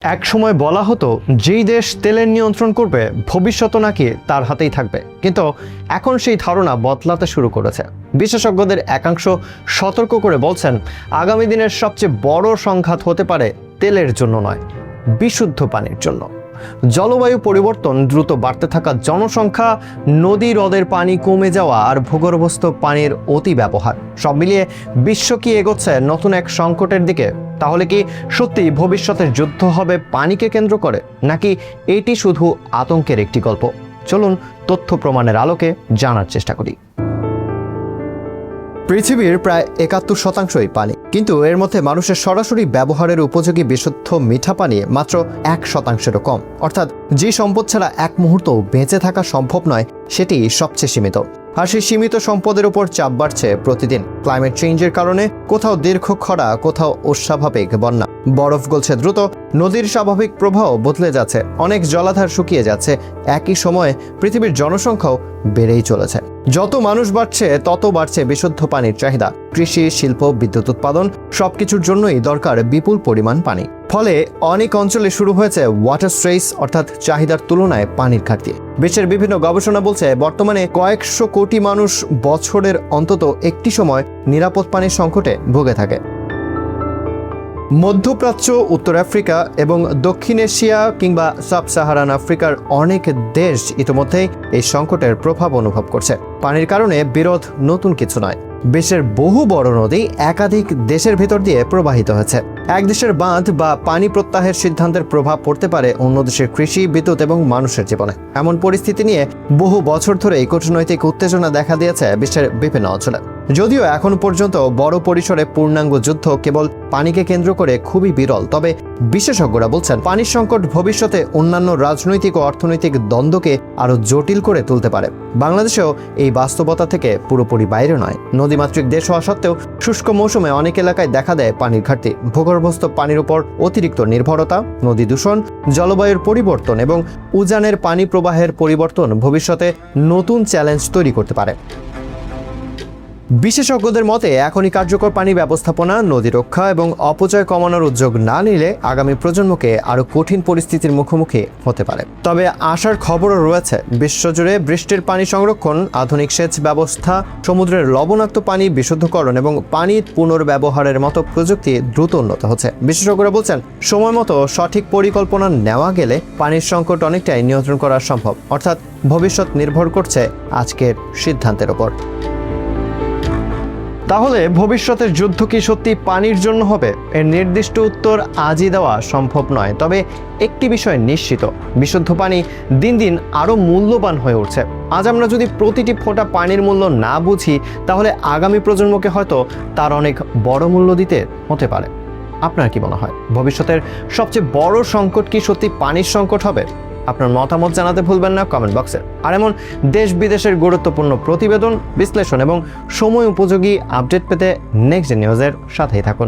এক সময় বলা হতো যেই দেশ তেলের নিয়ন্ত্রণ করবে ভবিষ্যৎ নাকি তার হাতেই থাকবে, কিন্তু এখন সেই ধারণা বদলাতে শুরু করেছে। বিশেষজ্ঞদের একাংশ সতর্ক করে বলছেন, আগামী দিনের সবচেয়ে বড় সংঘাত হতে পারে তেলের জন্য নয়, বিশুদ্ধ পানির জন্য। জলবায়ু পরিবর্তন, দ্রুত বাড়তে থাকা জনসংখ্যা, নদী হ্রদের পানি কমে যাওয়া আর ভূগর্ভস্থ পানির অতি ব্যবহার, সব মিলিয়ে বিশ্ব কি এগোচ্ছে নতুন এক সংকটের দিকে? তাহলে কি সত্যি ভবিষ্যতের যুদ্ধ হবে পানিকে কেন্দ্র করে, নাকি এটি শুধু আতঙ্কের একটি গল্প? চলুন তথ্য প্রমাণের আলোকে জানার চেষ্টা করি। পৃথিবীর প্রায় ৭১% পানি, কিন্তু এর মধ্যে মানুষের সরাসরি ব্যবহারের উপযোগী বিশুদ্ধ মিঠা পানি মাত্র 1%-এরও কম। অর্থাৎ যে সম্পদ ছাড়া এক মুহূর্তও বেঁচে থাকা সম্ভব নয়, সেটি সবচেয়ে সীমিত। আর সেই সীমিত সম্পদের উপর চাপ বাড়ছে প্রতিদিন। ক্লাইমেট চেঞ্জের কারণে কোথাও দীর্ঘ খরা, কোথাও অস্বাভাবিক বন্যা, বরফ গলছে দ্রুত, নদীর স্বাভাবিক প্রবাহ বদলে যাচ্ছে, অনেক জলাধার শুকিয়ে যাচ্ছে। একই সময়ে পৃথিবীর জনসংখ্যাও বেড়েই চলেছে। যত মানুষ বাড়ছে তত বাড়ছে বিশুদ্ধ পানির চাহিদা। কৃষি, শিল্প, বিদ্যুৎ উৎপাদন সবকিছুর জন্যই দরকার বিপুল পরিমাণ পানি। ফলে অনেক অঞ্চলে শুরু হয়েছে ওয়াটার স্ট্রেস, অর্থাৎ চাহিদার তুলনায় পানির ঘাটতি। বিশ্বের বিভিন্ন গবেষণা বলছে বর্তমানে কয়েকশো কোটি মানুষ বছরের অন্তত একটি সময় নিরাপদ পানির সংকটে ভুগে থাকে। মধ্যপ্রাচ্য, উত্তর আফ্রিকা এবং দক্ষিণ এশিয়া কিংবা সাব সাহারান আফ্রিকার অনেক দেশ ইতিমধ্যেই এই সংকটের প্রভাব অনুভব করছে। পানির কারণে বিরোধ নতুন কিছু নয়। বিশ্বের বহু বড় নদী একাধিক দেশের ভেতর দিয়ে প্রবাহিত হচ্ছে। এক দেশের বাঁধ বা পানি প্রত্যাহের সিদ্ধান্তের প্রভাব পড়তে পারে অন্য দেশের কৃষি, বিদ্যুৎ এবং মানুষের জীবনে। এমন পরিস্থিতি নিয়ে বহু বছর ধরেই কূটনৈতিক উত্তেজনা দেখা দিয়েছে বিশ্বের বিভিন্ন অঞ্চলে। যদিও এখন পর্যন্ত বড় পরিসরে পূর্ণাঙ্গ যুদ্ধ কেবল পানিকে কেন্দ্র করে খুবই বিরল, তবে বিশেষজ্ঞরা বলছেন পানির সংকট ভবিষ্যতে অন্যান্য রাজনৈতিক ও অর্থনৈতিক দ্বন্দ্বকে আরও জটিল করে তুলতে পারে। বাংলাদেশেও এই বাস্তবতা থেকে পুরোপুরি বাইরে নয়। নদীমাতৃক দেশ হওয়া সত্ত্বেও শুষ্ক মৌসুমে অনেক এলাকায় দেখা দেয় পানির ঘাটতি। ভূগর্ভস্থ পানির উপর অতিরিক্ত নির্ভরতা, নদী দূষণ, জলবায়ুর পরিবর্তন এবং উজানের পানি প্রবাহের পরিবর্তন ভবিষ্যতে নতুন চ্যালেঞ্জ তৈরি করতে পারে। বিশেষজ্ঞদের মতে এখনই কার্যকর পানি ব্যবস্থাপনা, নদী রক্ষা এবং অপচয় কমানোর উদ্যোগ না নিলে আগামী প্রজন্মকে আরও কঠিন পরিস্থিতির মুখোমুখি হতে পারে। তবে আশার খবরও রয়েছে। বিশ্বজুড়ে বৃষ্টির পানি সংরক্ষণ, আধুনিক সেচ ব্যবস্থা, সমুদ্রের লবণাক্ত পানি বিশুদ্ধকরণ এবং পানির পুনর্ব্যবহারের মতো প্রযুক্তি দ্রুত উন্নত হচ্ছে। বিশেষজ্ঞরা বলছেন সময় মতো সঠিক পরিকল্পনা নেওয়া গেলে পানির সংকট অনেকটাই নিয়ন্ত্রণ করা সম্ভব। অর্থাৎ ভবিষ্যৎ নির্ভর করছে আজকের সিদ্ধান্তের উপর। তাহলে ভবিষ্যতের যুদ্ধ কি সত্যি পানির জন্য হবে? এর নির্দিষ্ট উত্তর আজই দেওয়া সম্ভব নয়, তবে একটি বিষয় নিশ্চিত, বিশুদ্ধ পানি দিন দিন আরও মূল্যবান হয়ে উঠছে। আজ আমরা যদি প্রতিটি ফোঁটা পানির মূল্য না বুঝি, তাহলে আগামী প্রজন্মকে হয়তো তার অনেক বড় মূল্য দিতে হতে পারে। আপনার কি মনে হয়, ভবিষ্যতের সবচেয়ে বড় সংকট কি সত্যি পানির সংকট হবে? আপনার মতামত জানাতে ভুলবেন না কমেন্ট বক্সে। আর এমন দেশ বিদেশের গুরুত্বপূর্ণ প্রতিবেদন, বিশ্লেষণ এবং সময় উপযোগী আপডেট পেতে নেক্সট নিউজের সাথেই থাকুন।